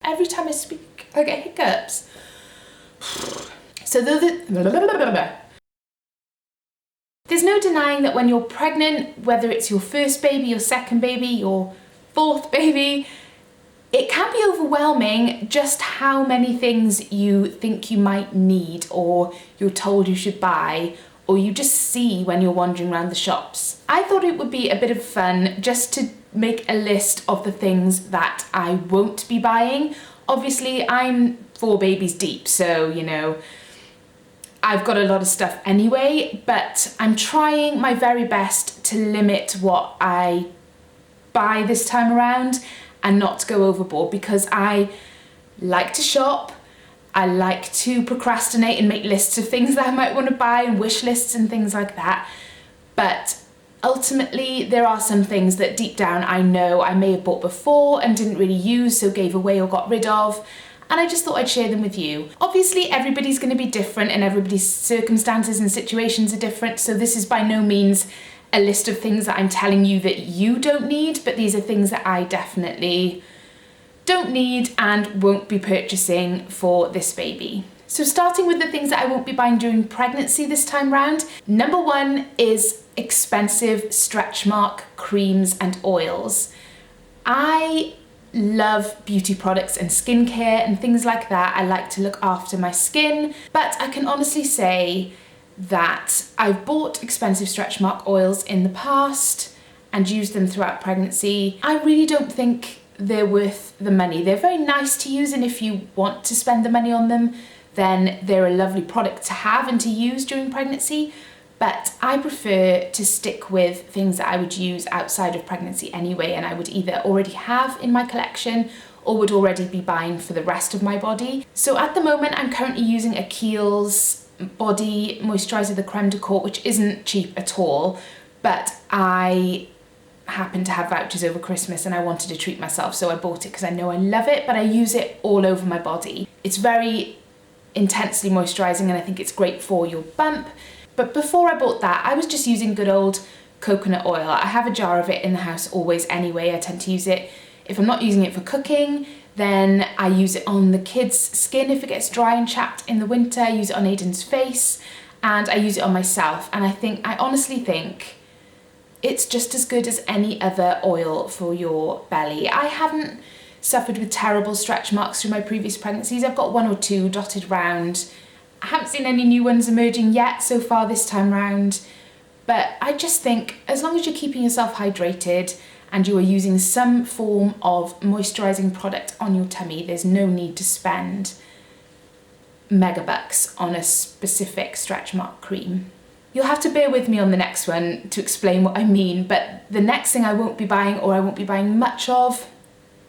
every time I speak, I get hiccups. So there's no denying that when you're pregnant, whether it's your first baby, your second baby, your fourth baby, it can be overwhelming just how many things you think you might need, or you're told you should buy, or you just see when you're wandering around the shops. I thought it would be a bit of fun just to make a list of the things that I won't be buying. Obviously, I'm 4 babies deep, so, you know, I've got a lot of stuff anyway, but I'm trying my very best to limit what I buy this time around and not to go overboard, because I like to shop, I like to procrastinate and make lists of things that I might want to buy and wish lists and things like that. But ultimately, there are some things that deep down I know I may have bought before and didn't really use, so gave away or got rid of. And I just thought I'd share them with you. Obviously, everybody's going to be different and everybody's circumstances and situations are different. So this is by no means a list of things that I'm telling you that you don't need, but these are things that I definitely don't need and won't be purchasing for this baby. So starting with the things that I won't be buying during pregnancy this time round, number 1 is expensive stretch mark creams and oils. I love beauty products and skincare and things like that. I like to look after my skin, but I can honestly say that I've bought expensive stretch mark oils in the past and used them throughout pregnancy. I really don't think they're worth the money. They're very nice to use, and if you want to spend the money on them, then they're a lovely product to have and to use during pregnancy. But I prefer to stick with things that I would use outside of pregnancy anyway, and I would either already have in my collection or would already be buying for the rest of my body. So at the moment, I'm currently using a Kiehl's body moisturiser, the Creme de Corps, which isn't cheap at all, but I happened to have vouchers over Christmas and I wanted to treat myself, so I bought it because I know I love it, but I use it all over my body. It's very intensely moisturising and I think it's great for your bump. But before I bought that, I was just using good old coconut oil. I have a jar of it in the house always anyway. I tend to use it, if I'm not using it for cooking, then I use it on the kids' skin if it gets dry and chapped in the winter. I use it on Aiden's face and I use it on myself. And I honestly think it's just as good as any other oil for your belly. I haven't suffered with terrible stretch marks through my previous pregnancies. I've got 1 or 2 dotted round. I haven't seen any new ones emerging yet so far this time round, but I just think as long as you're keeping yourself hydrated and you are using some form of moisturising product on your tummy, there's no need to spend mega bucks on a specific stretch mark cream. You'll have to bear with me on the next one to explain what I mean, but the next thing I won't be buying, or I won't be buying much of,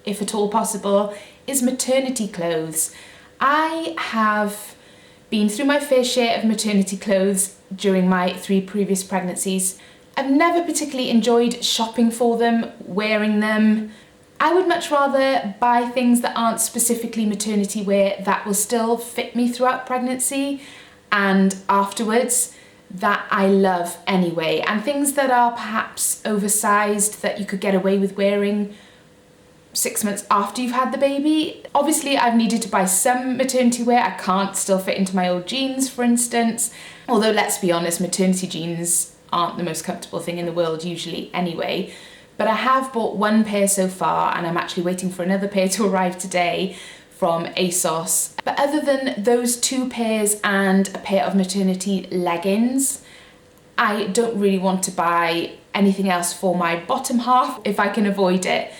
if at all possible, is maternity clothes. I have been through my fair share of maternity clothes during my 3 previous pregnancies. I've never particularly enjoyed shopping for them, wearing them. I would much rather buy things that aren't specifically maternity wear that will still fit me throughout pregnancy and afterwards, that I love anyway, and things that are perhaps oversized that you could get away with wearing 6 months after you've had the baby. Obviously, I've needed to buy some maternity wear. I can't still fit into my old jeans, for instance. Although, let's be honest, maternity jeans aren't the most comfortable thing in the world usually anyway. But I have bought 1 pair so far, and I'm actually waiting for another pair to arrive today from ASOS. But other than those 2 pairs and a pair of maternity leggings, I don't really want to buy anything else for my bottom half if I can avoid it.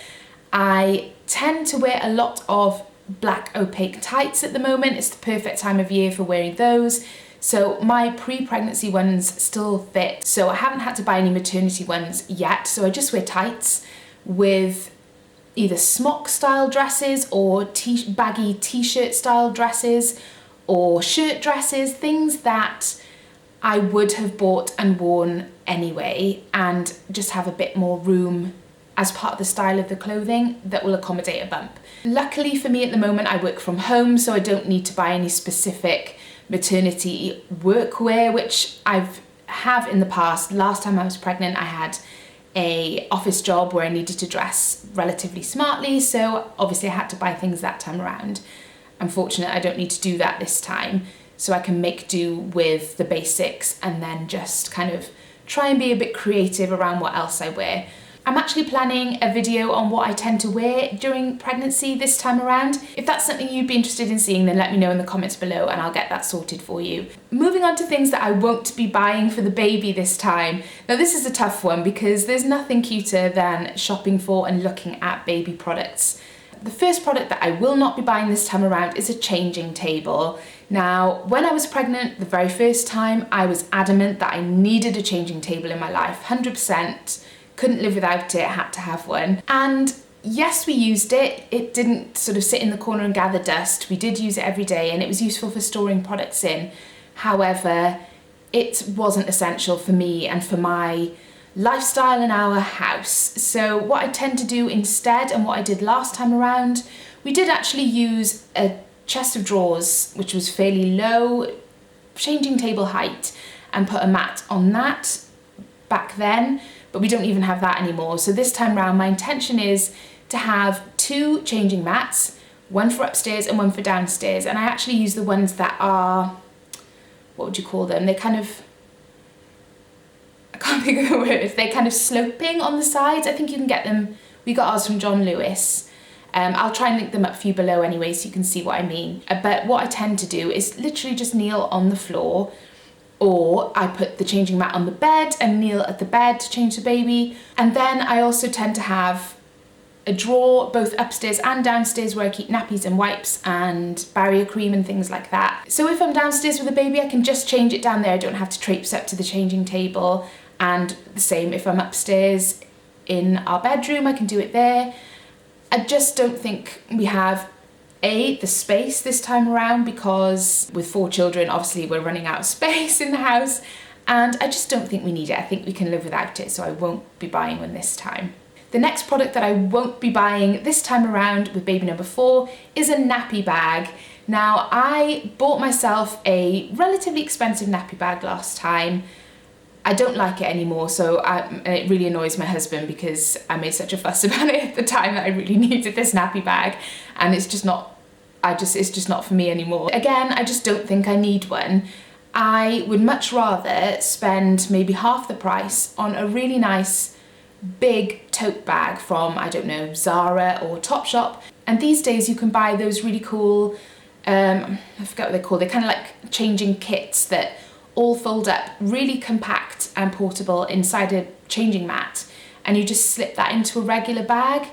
I tend to wear a lot of black opaque tights at the moment. It's the perfect time of year for wearing those. So my pre-pregnancy ones still fit. So I haven't had to buy any maternity ones yet. So I just wear tights with either smock style dresses or baggy t-shirt style dresses or shirt dresses, things that I would have bought and worn anyway, and just have a bit more room as part of the style of the clothing that will accommodate a bump. Luckily for me at the moment, I work from home, so I don't need to buy any specific maternity workwear, which have in the past. Last time I was pregnant, I had a office job where I needed to dress relatively smartly, so obviously I had to buy things that time around. I'm fortunate I don't need to do that this time, so I can make do with the basics and then just kind of try and be a bit creative around what else I wear. I'm actually planning a video on what I tend to wear during pregnancy this time around. If that's something you'd be interested in seeing, then let me know in the comments below and I'll get that sorted for you. Moving on to things that I won't be buying for the baby this time. Now this is a tough one because there's nothing cuter than shopping for and looking at baby products. The first product that I will not be buying this time around is a changing table. Now, when I was pregnant the very first time, I was adamant that I needed a changing table in my life, 100%. Couldn't live without it, had to have one. And yes, we used it. It didn't sort of sit in the corner and gather dust. We did use it every day and it was useful for storing products in. However, it wasn't essential for me and for my lifestyle in our house. So what I tend to do instead, and what I did last time around, we did actually use a chest of drawers, which was fairly low, changing table height, and put a mat on that back then. But we don't even have that anymore. So this time round, my intention is to have 2 changing mats, one for upstairs and one for downstairs. And I actually use the ones that are, what would you call them? They're kind of, I can't think of the word, they're kind of sloping on the sides. I think you can get them, we got ours from John Lewis. I'll try and link them up for you below anyway so you can see what I mean. But what I tend to do is literally just kneel on the floor, or I put the changing mat on the bed and kneel at the bed to change the baby. And then I also tend to have a drawer both upstairs and downstairs where I keep nappies and wipes and barrier cream and things like that. So if I'm downstairs with a baby, I can just change it down there. I don't have to traipse up to the changing table. And the same if I'm upstairs in our bedroom, I can do it there. I just don't think we have the space this time around, because with 4 children, obviously we're running out of space in the house, and I just don't think we need it. I think we can live without it, so I won't be buying one this time. The next product that I won't be buying this time around with baby number 4 is a nappy bag. Now, I bought myself a relatively expensive nappy bag last time. I don't like it anymore, so it really annoys my husband because I made such a fuss about it at the time that I really needed this nappy bag, and it's just not for me anymore. Again, I just don't think I need one. I would much rather spend maybe half the price on a really nice big tote bag from, I don't know, Zara or Topshop. And these days you can buy those really cool, I forget what they're called, they're kind of like changing kits that all fold up, really compact and portable inside a changing mat, and you just slip that into a regular bag.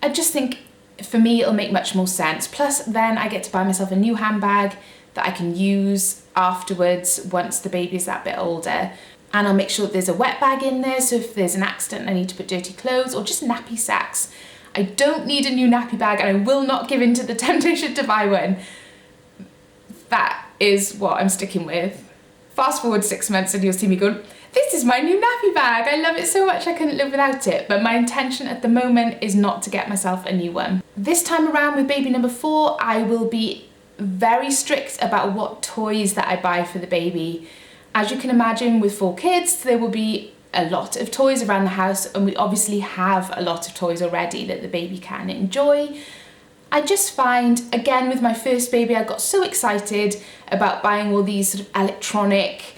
I just think for me it'll make much more sense. Plus then I get to buy myself a new handbag that I can use afterwards once the baby's that bit older. And I'll make sure that there's a wet bag in there, so if there's an accident I need to put dirty clothes or just nappy sacks. I don't need a new nappy bag, and I will not give in to the temptation to buy one. That is what I'm sticking with. Fast forward 6 months and you'll see me going, this is my new nappy bag. I love it so much I couldn't live without it. But my intention at the moment is not to get myself a new one. This time around with baby number 4, I will be very strict about what toys that I buy for the baby. As you can imagine, with 4 kids, there will be a lot of toys around the house, and we obviously have a lot of toys already that the baby can enjoy. I just find, again, with my first baby, I got so excited about buying all these sort of electronic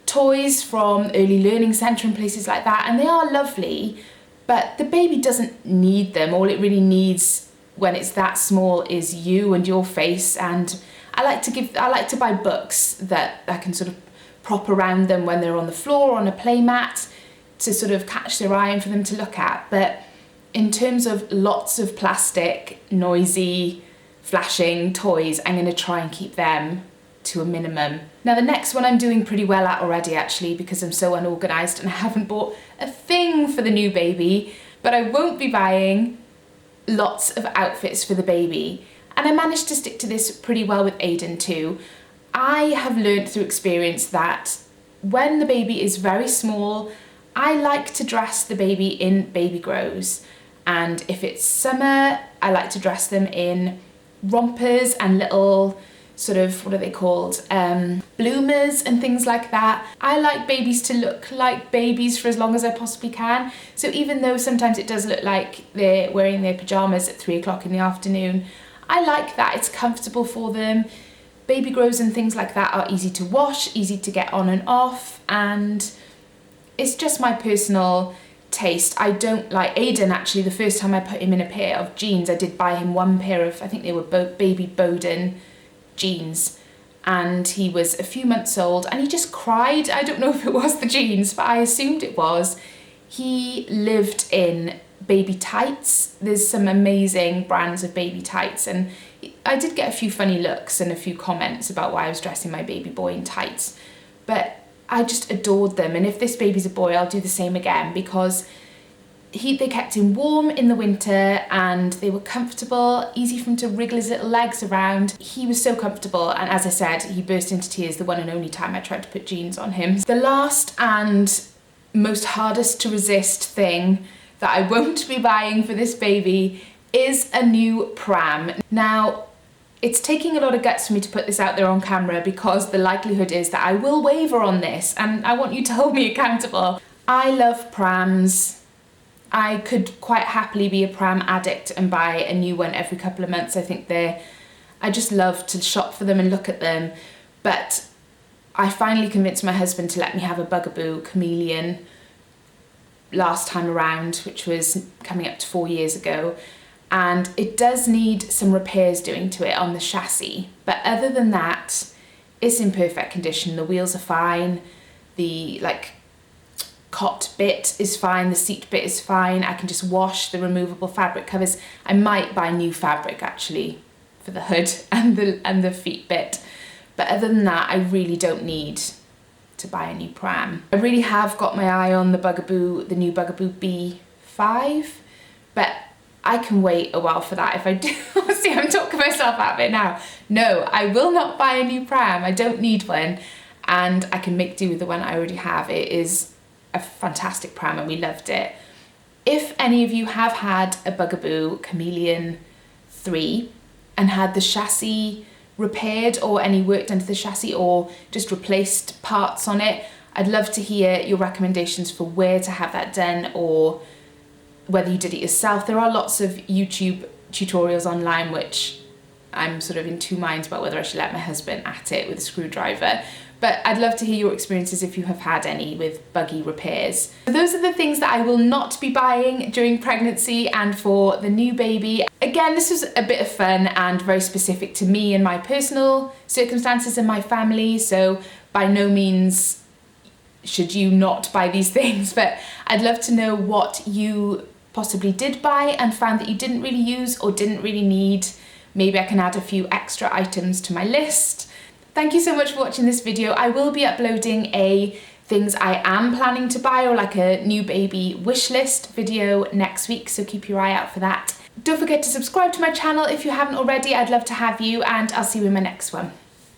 toys from Early Learning Centre and places like that, and they are lovely, but the baby doesn't need them. All it really needs when it's that small is you and your face. And I like to buy books that I can sort of prop around them when they're on the floor or on a play mat to sort of catch their eye and for them to look at. But in terms of lots of plastic, noisy, flashing toys, I'm going to try and keep them to a minimum. Now the next one I'm doing pretty well at already, actually, because I'm so unorganised and I haven't bought a thing for the new baby, but I won't be buying lots of outfits for the baby. And I managed to stick to this pretty well with Aiden too. I have learned through experience that when the baby is very small, I like to dress the baby in baby grows. And if it's summer, I like to dress them in rompers and little sort of, what are they called, bloomers and things like that. I like babies to look like babies for as long as I possibly can. So even though sometimes it does look like they're wearing their pajamas at 3 o'clock in the afternoon, I like that. It's comfortable for them. Baby grows and things like that are easy to wash, easy to get on and off, and it's just my personal taste. I don't like Aiden. Actually, the first time I put him in a pair of jeans, I did buy him one pair of, I think they were baby Bowden jeans, and he was a few months old and he just cried. I don't know if it was the jeans, but I assumed it was. He lived in baby tights. There's some amazing brands of baby tights, and I did get a few funny looks and a few comments about why I was dressing my baby boy in tights, but I just adored them. And if this baby's a boy, I'll do the same again, because they kept him warm in the winter and they were comfortable, easy for him to wriggle his little legs around. He was so comfortable, and as I said, he burst into tears the one and only time I tried to put jeans on him. The last and most hardest to resist thing that I won't be buying for this baby is a new pram. Now, it's taking a lot of guts for me to put this out there on camera, because the likelihood is that I will waver on this, and I want you to hold me accountable. I love prams. I could quite happily be a pram addict and buy a new one every couple of months. I think I just love to shop for them and look at them. But I finally convinced my husband to let me have a Bugaboo Chameleon last time around, which was coming up to 4 years ago. And it does need some repairs doing to it on the chassis. But other than that, it's in perfect condition. The wheels are fine. The cot bit is fine, the seat bit is fine. I can just wash the removable fabric covers. I might buy new fabric actually for the hood and the feet bit, but other than that, I really don't need to buy a new pram. I really have got my eye on the new Bugaboo B5, but I can wait a while for that if I do. See, I'm talking myself out of it now. No, I will not buy a new pram. I don't need one, and I can make do with the one I already have. It is a fantastic pram and we loved it. If any of you have had a Bugaboo Chameleon 3 and had the chassis repaired, or any work done to the chassis, or just replaced parts on it, I'd love to hear your recommendations for where to have that done, or whether you did it yourself. There are lots of YouTube tutorials online which I'm sort of in two minds about whether I should let my husband at it with a screwdriver. But I'd love to hear your experiences if you have had any with buggy repairs. So those are the things that I will not be buying during pregnancy and for the new baby. Again, this was a bit of fun and very specific to me and my personal circumstances and my family, so by no means should you not buy these things, but I'd love to know what you possibly did buy and found that you didn't really use or didn't really need. Maybe I can add a few extra items to my list. Thank you so much for watching this video. I will be uploading a things I am planning to buy, or like a new baby wish list video next week, so keep your eye out for that. Don't forget to subscribe to my channel if you haven't already. I'd love to have you, and I'll see you in my next one.